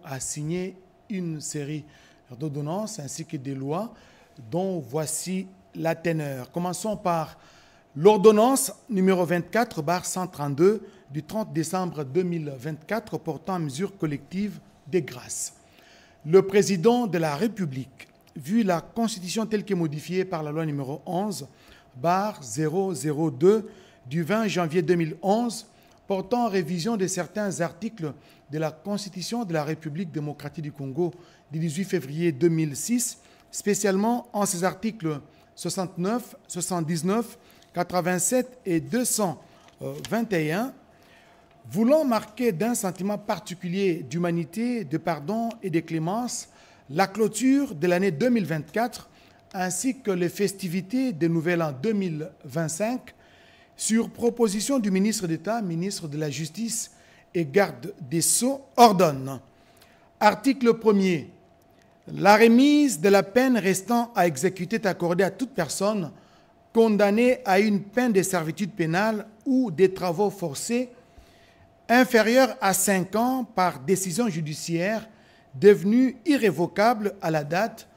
a signé une série d'ordonnances ainsi que des lois dont voici la teneur. Commençons par l'ordonnance numéro 24/132 du 30 décembre 2024 portant mesures collectives des grâces. Le président de la République, vu la Constitution telle que modifiée par la loi numéro 11/002 du 20 janvier 2011 portant révision de certains articles de la Constitution de la République démocratique du Congo du 18 février 2006, spécialement en ses articles 69, 79, 87 et 221, voulant marquer d'un sentiment particulier d'humanité, de pardon et de clémence la clôture de l'année 2024 ainsi que les festivités de Nouvel An 2025, sur proposition du ministre d'État, ministre de la Justice et garde des Sceaux, ordonne. Article 1er. La remise de la peine restant à exécuter est accordée à toute personne condamnée à une peine de servitude pénale ou des travaux forcés inférieure à 5 ans par décision judiciaire devenue irrévocable à la date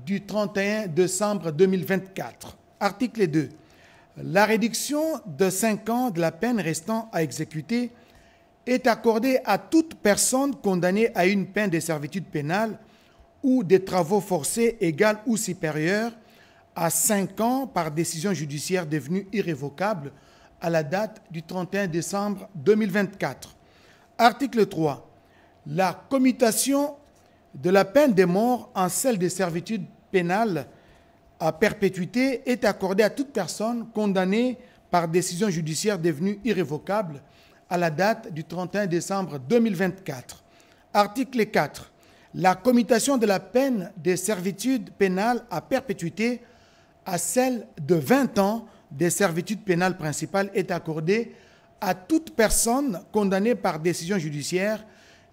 du 31 décembre 2024. Article 2. La réduction de 5 ans de la peine restant à exécuter est accordée à toute personne condamnée à une peine de servitude pénale ou des travaux forcés égale ou supérieure à 5 ans par décision judiciaire devenue irrévocable à la date du 31 décembre 2024. Article 3. La commutation de la peine de mort en celle de servitude pénale à perpétuité est accordée à toute personne condamnée par décision judiciaire devenue irrévocable à la date du 31 décembre 2024. Article 4. La commutation de la peine de servitude pénale à perpétuité à celle de 20 ans de servitude pénale principale est accordée à toute personne condamnée par décision judiciaire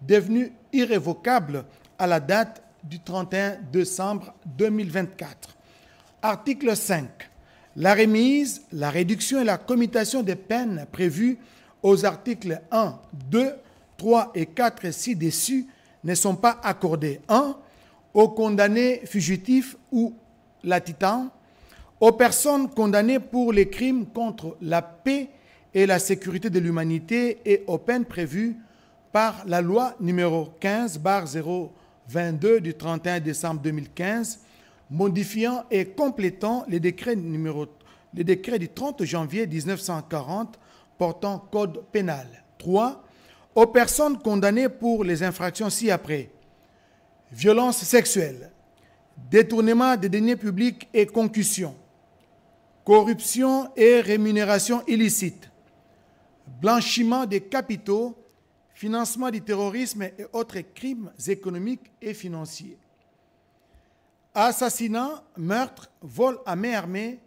devenue irrévocable à la date du 31 décembre 2024. Article 5. La remise, la réduction et la commutation des peines prévues aux articles 1, 2, 3 et 4 ci-dessus ne sont pas accordées. 1. Aux condamnés fugitifs ou latitants, aux personnes condamnées pour les crimes contre la paix et la sécurité de l'humanité et aux peines prévues par la loi numéro 15/022 du 31 décembre 2015, modifiant et complétant les décrets du 30 janvier 1940 portant code pénal. 3. Aux personnes condamnées pour les infractions ci-après: violence sexuelle, détournement des deniers publics et concussion, corruption et rémunération illicite, blanchiment des capitaux, financement du terrorisme et autres crimes économiques et financiers, assassinat, meurtre, vol à main armée,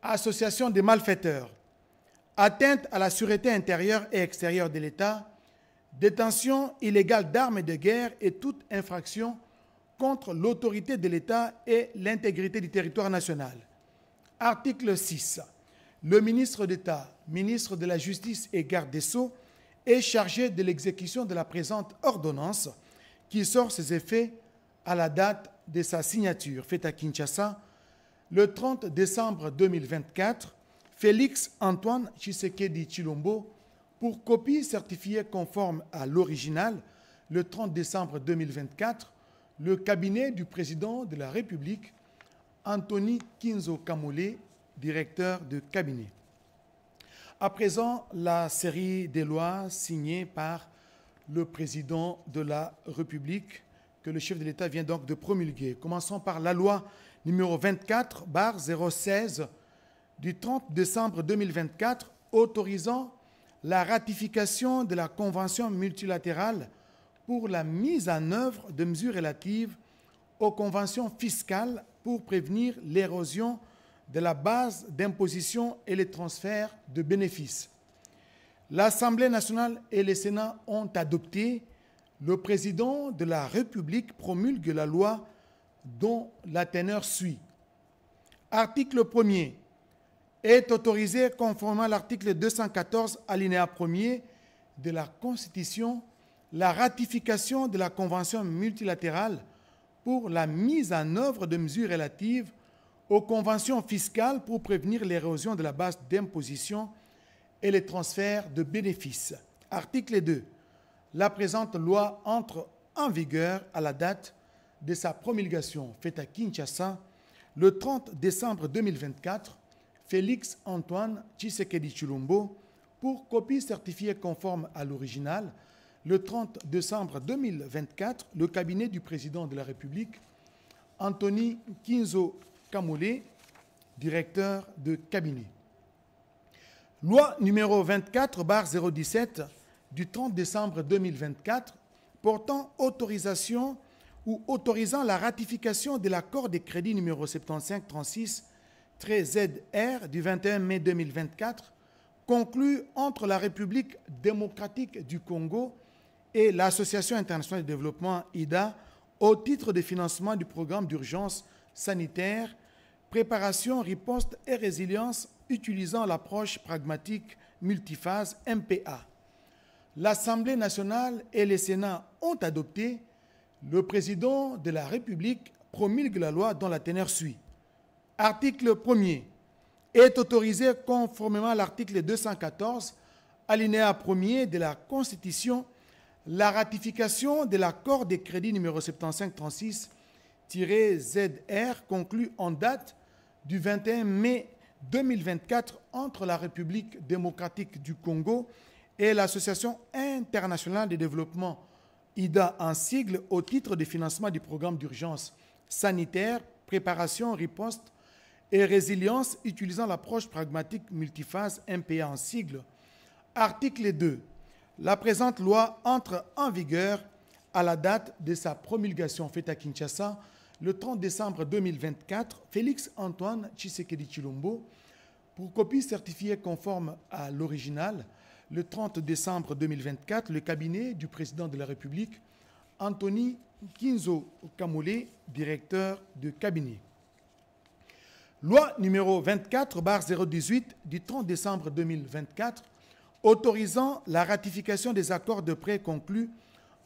association de malfaiteurs, atteinte à la sûreté intérieure et extérieure de l'État, détention illégale d'armes de guerre et toute infraction contre l'autorité de l'État et l'intégrité du territoire national. Article 6. Le ministre d'État, ministre de la Justice et garde des Sceaux est chargé de l'exécution de la présente ordonnance qui sort ses effets à la date de sa signature, faite à Kinshasa, le 30 décembre 2024, Félix Antoine Tshisekedi Tshilombo, pour copie certifiée conforme à l'original, le 30 décembre 2024, le cabinet du président de la République, Anthony Kinzo Kamole, directeur de cabinet. À présent, la série des lois signées par le président de la République, que le chef de l'État vient donc de promulguer. Commençons par la loi numéro 24/016 du 30 décembre 2024 autorisant la ratification de la Convention multilatérale pour la mise en œuvre de mesures relatives aux conventions fiscales pour prévenir l'érosion de la base d'imposition et les transferts de bénéfices. L'Assemblée nationale et le Sénat ont adopté. Le président de la République promulgue la loi dont la teneur suit. Article 1er. Est autorisé conformément à l'article 214 alinéa 1er de la Constitution la ratification de la Convention multilatérale pour la mise en œuvre de mesures relatives aux conventions fiscales pour prévenir l'érosion de la base d'imposition et les transferts de bénéfices. Article 2. La présente loi entre en vigueur à la date de sa promulgation, faite à Kinshasa, le 30 décembre 2024, Félix Antoine Tshisekedi Tshilombo, pour copie certifiée conforme à l'original, le 30 décembre 2024, le cabinet du président de la République, Anthony Kinzo Kamole, directeur de cabinet. Loi numéro 24/017 du 30 décembre 2024 portant autorisation ou autorisant la ratification de l'accord des crédits numéro 7536-ZR du 21 mai 2024 conclu entre la République démocratique du Congo et l'Association internationale de développement IDA au titre de financement du programme d'urgence sanitaire, préparation, riposte et résilience utilisant l'approche pragmatique multiphase MPA. L'Assemblée nationale et le Sénat ont adopté. Le président de la République promulgue la loi dont la teneur suit. Article 1er. Est autorisé conformément à l'article 214, alinéa 1er de la Constitution, la ratification de l'accord des crédits numéro 7536-ZR conclu en date du 21 mai 2024 entre la République démocratique du Congo et l'Association internationale de développement IDA en sigle au titre de financement du programme d'urgence sanitaire, préparation, riposte et résilience utilisant l'approche pragmatique multiphase MPA en sigle. Article 2. La présente loi entre en vigueur à la date de sa promulgation faite à Kinshasa le 30 décembre 2024. Félix Antoine Tshisekedi Tshilombo, pour copie certifiée conforme à l'original, le 30 décembre 2024, le cabinet du président de la République, Anthony Kinzo Kamole, directeur de cabinet. Loi numéro 24/018 du 30 décembre 2024, autorisant la ratification des accords de prêt conclus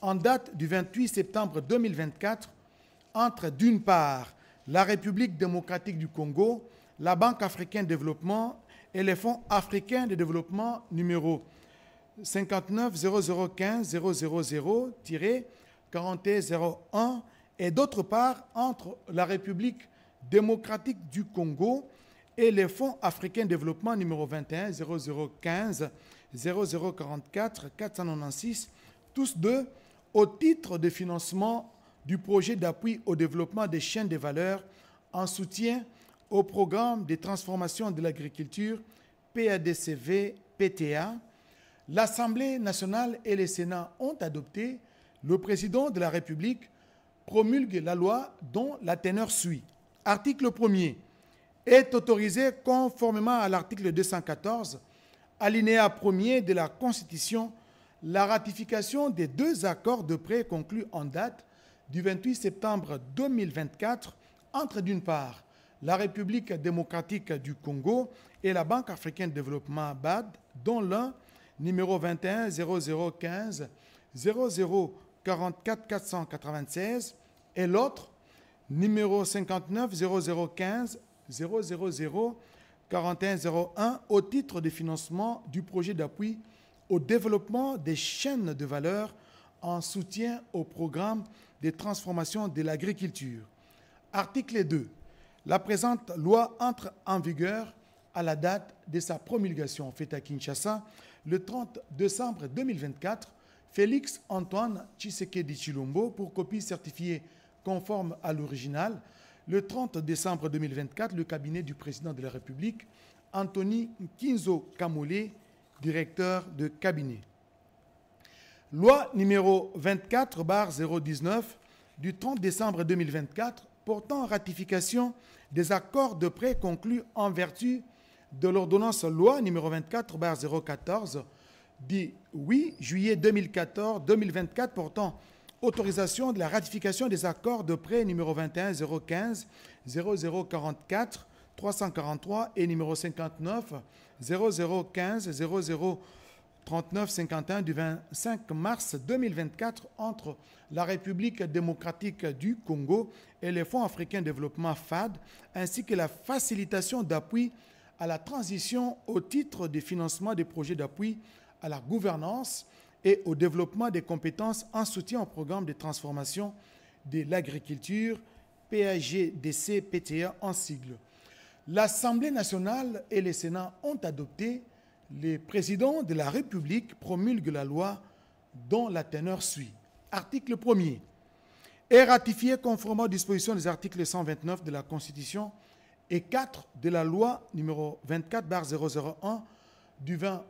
en date du 28 septembre 2024 entre, d'une part, la République démocratique du Congo, la Banque africaine de développement et les fonds africains de développement numéro 59 0015 000-4101 et d'autre part entre la République démocratique du Congo et les fonds africains de développement numéro 21 0015 0044 496, tous deux au titre de financement du projet d'appui au développement des chaînes de valeur en soutien au programme de transformation de l'agriculture PADCV-PTA. L'Assemblée nationale et le Sénat ont adopté. Le président de la République promulgue la loi dont la teneur suit. Article 1er. Est autorisé conformément à l'article 214, alinéa 1er de la Constitution, la ratification des deux accords de prêt conclus en date du 28 septembre 2024 entre, d'une part, la République démocratique du Congo et la Banque africaine de développement BAD, dont l'un, numéro 21 0015 0044 496, et l'autre, numéro 59 0015 000 4101, au titre de financement du projet d'appui au développement des chaînes de valeur en soutien au programme de transformation de l'agriculture. Article 2. La présente loi entre en vigueur à la date de sa promulgation faite à Kinshasa le 30 décembre 2024. Félix Antoine Tshisekedi Tshilombo, pour copie certifiée conforme à l'original, le 30 décembre 2024, le cabinet du président de la République, Anthony Kinzo Kamole, directeur de cabinet. Loi numéro 24/019 du 30 décembre 2024 portant ratification des accords de prêt conclus en vertu de l'ordonnance loi numéro 24/014 du 8 juillet 2024 portant autorisation de la ratification des accords de prêt numéro 21 015 0044 343 et numéro 59 0015 3951 du 25 mars 2024 entre la République démocratique du Congo et les Fonds africains de développement FAD, ainsi que la facilitation d'appui à la transition au titre du financement des projets d'appui à la gouvernance et au développement des compétences en soutien au programme de transformation de l'agriculture, PAGDC-PTA en sigle. L'Assemblée nationale et le Sénat ont adopté. Le président de la République promulgue la loi dont la teneur suit. Article 1er. Est ratifié conformément aux dispositions des articles 129 de la Constitution et 4 de la loi numéro 24/001 du 20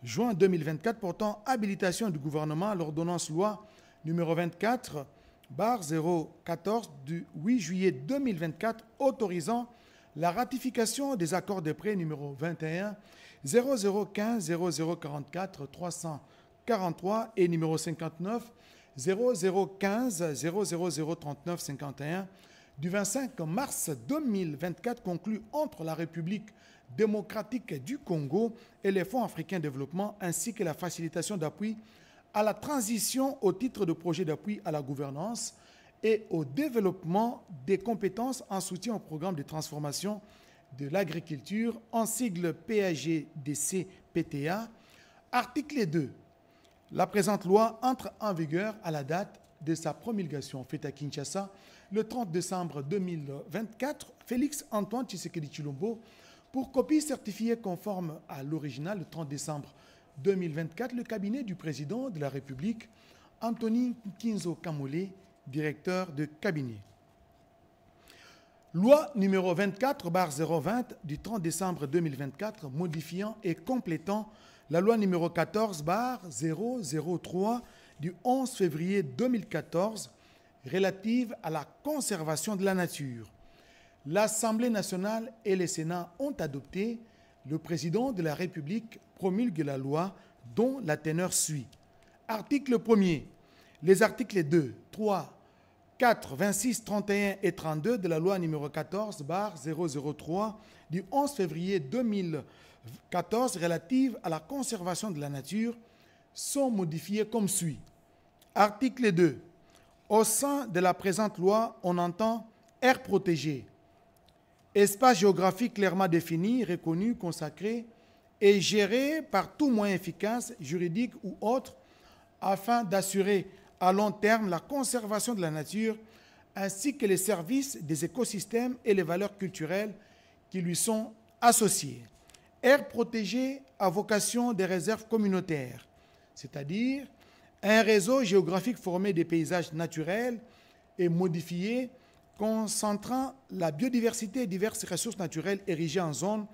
juin 2024 portant habilitation du gouvernement à l'ordonnance loi numéro 24/014 du 8 juillet 2024 autorisant la ratification des accords de prêt numéro 21 0015 0044 343 et numéro 59 0015 00039 51 du 25 mars 2024 conclu entre la République démocratique du Congo et les Fonds africains de développement ainsi que la facilitation d'appui à la transition au titre de projet d'appui à la gouvernance et au développement des compétences en soutien au programme de transformation de l'agriculture en sigle PAGDC-PTA. Article 2. La présente loi entre en vigueur à la date de sa promulgation, faite à Kinshasa le 30 décembre 2024. Félix Antoine Tshisekedi Tshilombo, pour copie certifiée conforme à l'original le 30 décembre 2024, le cabinet du président de la République, Anthony Kinzo Kamole, directeur de cabinet. Loi numéro 24/020 du 30 décembre 2024 modifiant et complétant la loi numéro 14/003 du 11 février 2014 relative à la conservation de la nature. L'Assemblée nationale et le Sénat ont adopté. Le président de la République promulgue la loi dont la teneur suit. Article 1er. Les articles 2, 3, 4, 26, 31 et 32 de la loi numéro 14/003 du 11 février 2014 relative à la conservation de la nature sont modifiés comme suit. Article 2. Au sein de la présente loi, on entend aire protégée, espace géographique clairement défini, reconnu, consacré et géré par tout moyen efficace, juridique ou autre, afin d'assurer à long terme la conservation de la nature ainsi que les services des écosystèmes et les valeurs culturelles qui lui sont associées. Aire protégée à vocation des réserves communautaires, c'est-à-dire un réseau géographique formé des paysages naturels et modifiés, concentrant la biodiversité et diverses ressources naturelles érigées en zones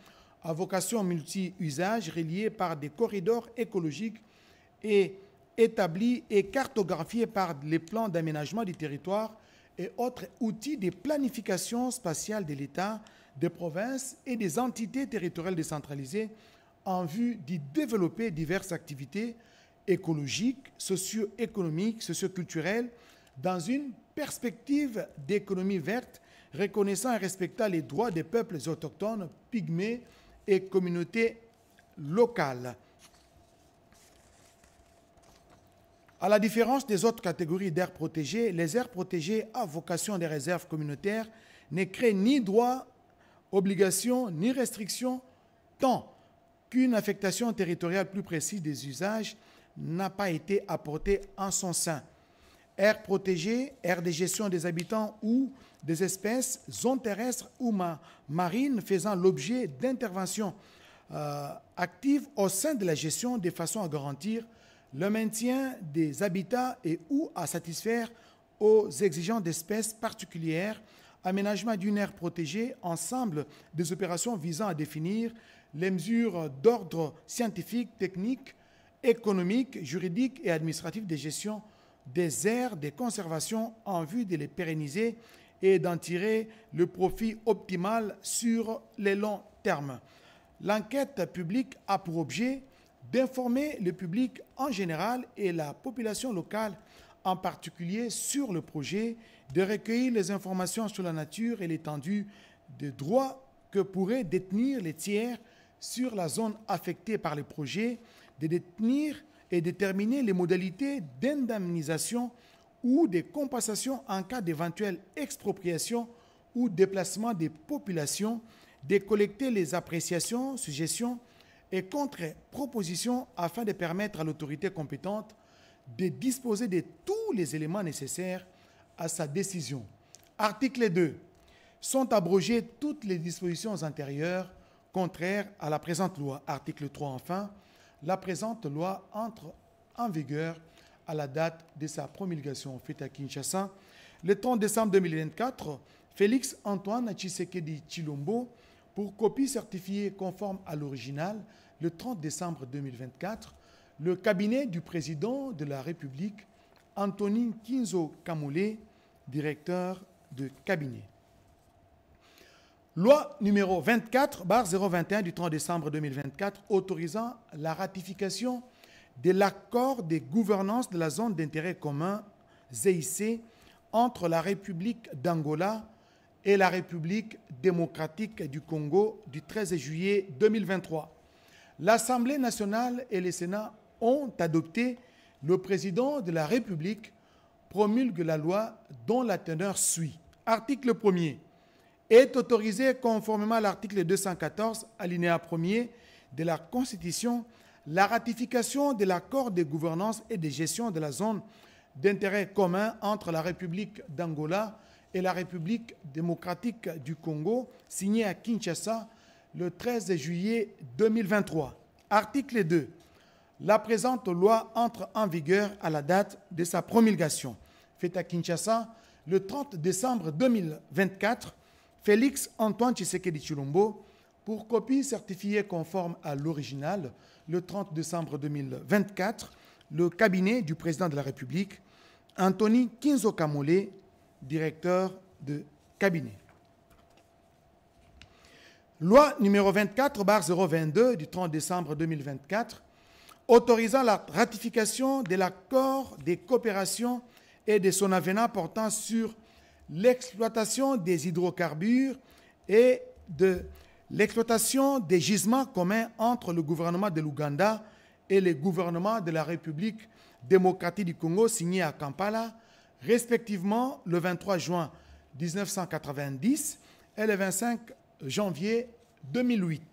à vocation multi-usage reliées par des corridors écologiques et établis et cartographiés par les plans d'aménagement du territoire et autres outils de planification spatiale de l'État, des provinces et des entités territoriales décentralisées en vue d'y développer diverses activités écologiques, socio-économiques, socio-culturelles dans une perspective d'économie verte, reconnaissant et respectant les droits des peuples autochtones, pygmées et communautés locales. À la différence des autres catégories d'aires protégées, les aires protégées à vocation des réserves communautaires ne créent ni droits, obligations, ni restrictions, tant qu'une affectation territoriale plus précise des usages n'a pas été apportée en son sein. Aires protégées, aires de gestion des habitants ou des espèces, zones terrestres ou marines faisant l'objet d'interventions actives au sein de la gestion de façon à garantir le maintien des habitats et ou à satisfaire aux exigences d'espèces particulières, aménagement d'une aire protégée, ensemble des opérations visant à définir les mesures d'ordre scientifique, technique, économique, juridique et administratif de gestion des aires de conservation en vue de les pérenniser et d'en tirer le profit optimal sur les longs termes. L'enquête publique a pour objet d'informer le public en général et la population locale en particulier sur le projet, de recueillir les informations sur la nature et l'étendue des droits que pourraient détenir les tiers sur la zone affectée par le projet, de détenir et déterminer les modalités d'indemnisation ou de compensation en cas d'éventuelle expropriation ou déplacement des populations, de collecter les appréciations, suggestions et contre-propositions afin de permettre à l'autorité compétente de disposer de tous les éléments nécessaires à sa décision. Article 2. Sont abrogées toutes les dispositions antérieures contraires à la présente loi. Article 3. Enfin, la présente loi entre en vigueur à la date de sa promulgation. Faite à Kinshasa, le 30 décembre 2024, Félix Antoine Tshisekedi Tshilombo, pour copie certifiée conforme à l'original, le 30 décembre 2024, le cabinet du président de la République, Antonin Kinzo Kamole, directeur de cabinet. Loi numéro 24/021 du 30 décembre 2024 autorisant la ratification de l'accord de gouvernance de la zone d'intérêt commun ZIC entre la République d'Angola et la République démocratique du Congo du 13 juillet 2023. L'Assemblée nationale et le Sénat ont adopté. Le président de la République promulgue la loi dont la teneur suit. Article 1er. Est autorisé conformément à l'article 214, alinéa 1er de la Constitution, la ratification de l'accord de gouvernance et de gestion de la zone d'intérêt commun entre la République d'Angola et la République démocratique du Congo, signé à Kinshasa le 13 juillet 2023. Article 2. La présente loi entre en vigueur à la date de sa promulgation. Faite à Kinshasa le 30 décembre 2024, Félix Antoine Tshisekedi Tshilombo, pour copie certifiée conforme à l'original, le 30 décembre 2024, le cabinet du président de la République, Antonin Kinzo Kamole, directeur de cabinet. Loi numéro 24/022 du 30 décembre 2024, autorisant la ratification de l'accord de coopération et de son avenant portant sur l'exploitation des hydrocarbures et de l'exploitation des gisements communs entre le gouvernement de l'Ouganda et le gouvernement de la République démocratique du Congo, signé à Kampala, respectivement le 23 juin 1990 et le 25 janvier 2008.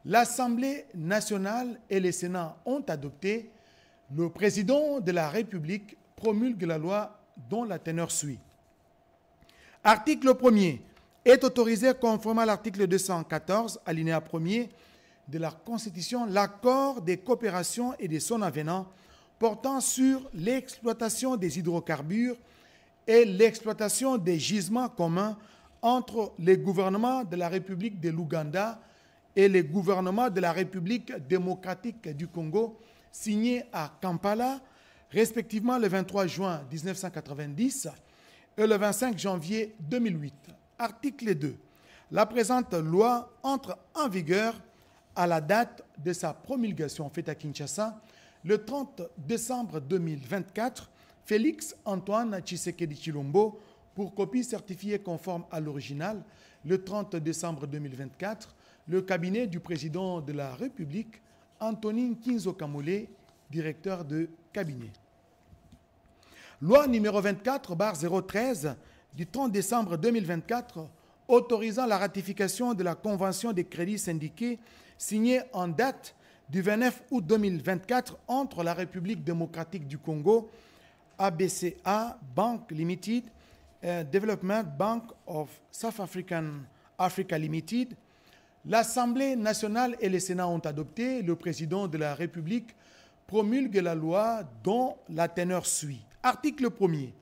L'Assemblée nationale et le Sénat ont adopté. Le président de la République promulgue la loi dont la teneur suit. Article 1er. Est autorisé conformément à l'article 214, alinéa 1er de la Constitution, l'accord de coopération et de son avenant portant sur l'exploitation des hydrocarbures et l'exploitation des gisements communs entre les gouvernements de la République de l'Ouganda et les gouvernements de la République démocratique du Congo, signé à Kampala, respectivement le 23 juin 1990 et le 25 janvier 2008. Article 2. La présente loi entre en vigueur à la date de sa promulgation. Faite à Kinshasa, le 30 décembre 2024, Félix Antoine Tshisekedi Tshilombo, pour copie certifiée conforme à l'original, le 30 décembre 2024, le cabinet du président de la République, Antonin Kinzo Kamole, directeur de cabinet. Loi numéro 24/013 du 30 décembre 2024 autorisant la ratification de la Convention des crédits syndiqués signée en date du 29 août 2024 entre la République démocratique du Congo, ABCA Bank Limited, Development Bank of South Africa Limited. L'Assemblée nationale et le Sénat ont adopté. Le président de la République promulgue la loi dont la teneur suit. Article 1er.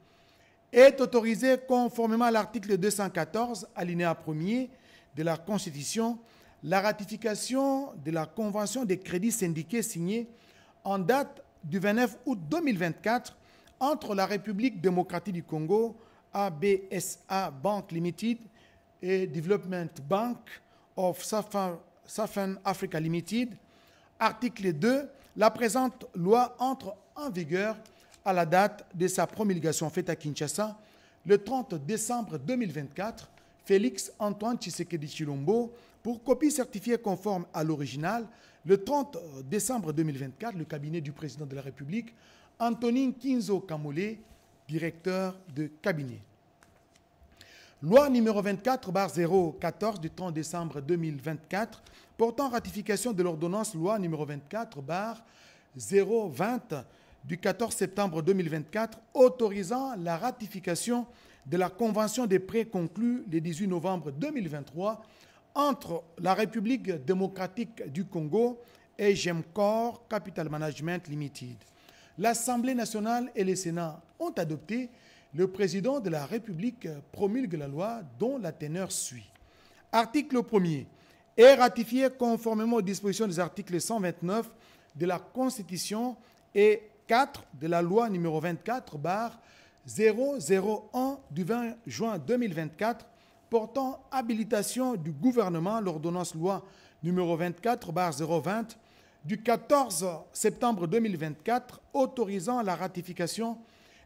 Est autorisé conformément à l'article 214, alinéa 1er de la Constitution, la ratification de la Convention des crédits syndiqués signée en date du 29 août 2024 entre la République démocratique du Congo, ABSA Bank Limited et Development Bank of Southern Africa Limited. Article 2. La présente loi entre en vigueur à la date de sa promulgation. Faite à Kinshasa le 30 décembre 2024. Félix Antoine Tshisekedi Tshilombo, pour copie certifiée conforme à l'original, le 30 décembre 2024, le cabinet du président de la République, Antonin Kinzo Kamole, directeur de cabinet. Loi numéro 24/014 du 30 décembre 2024 portant ratification de l'ordonnance loi numéro 24/020 du 14 septembre 2024 autorisant la ratification de la Convention des prêts conclue le 18 novembre 2023 entre la République démocratique du Congo et Gemcorp Capital Management Limited. L'Assemblée nationale et le Sénat ont adopté. Le président de la République promulgue la loi dont la teneur suit. Article 1er. Est ratifié conformément aux dispositions des articles 129 de la Constitution et 4 de la loi numéro 24/001 du 20 juin 2024 portant habilitation du gouvernement, l'ordonnance loi numéro 24/020 du 14 septembre 2024 autorisant la ratification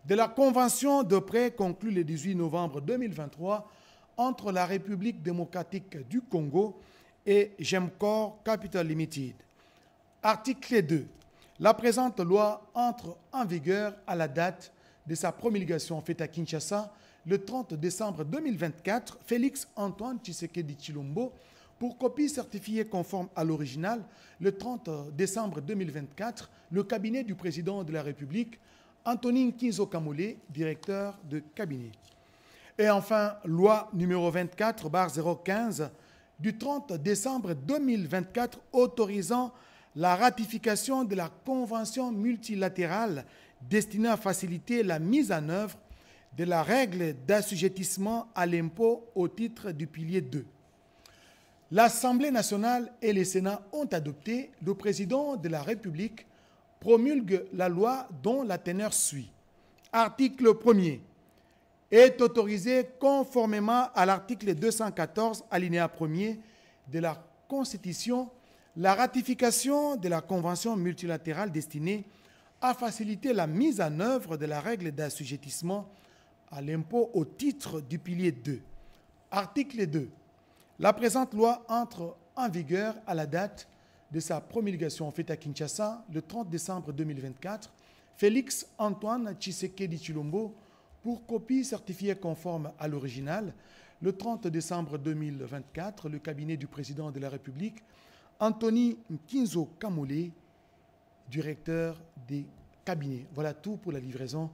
de la Convention de prêt conclue le 18 novembre 2023 entre la République démocratique du Congo et Gemcorp Capital Limited. Article 2. La présente loi entre en vigueur à la date de sa promulgation faite à Kinshasa le 30 décembre 2024. Félix Antoine Tshisekedi Tshilombo, pour copie certifiée conforme à l'original, le 30 décembre 2024, le cabinet du président de la République, Antonin Kinzo Kamole, directeur de cabinet. Et enfin, loi numéro 24/015 du 30 décembre 2024 autorisant la ratification de la Convention multilatérale destinée à faciliter la mise en œuvre de la règle d'assujettissement à l'impôt au titre du pilier 2. L'Assemblée nationale et le Sénat ont adopté. Le président de la République promulgue la loi dont la teneur suit. Article 1er. Est autorisé conformément à l'article 214, alinéa 1er de la Constitution, la ratification de la Convention multilatérale destinée à faciliter la mise en œuvre de la règle d'assujettissement à l'impôt au titre du pilier 2. Article 2. La présente loi entre en vigueur à la date de sa promulgation faite à Kinshasa le 30 décembre 2024, Félix Antoine Tshisekedi Tshilombo, pour copie certifiée conforme à l'original, le 30 décembre 2024, le cabinet du président de la République, Antonin Kinzo Kamole, directeur des cabinets. Voilà tout pour la livraison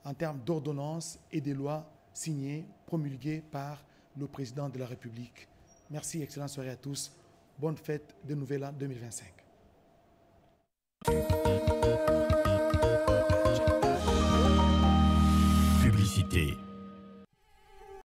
en termes d'ordonnances et des lois signées, promulguées par le président de la République. Merci, excellente soirée à tous. Bonne fête de Nouvel An 2025. Publicité.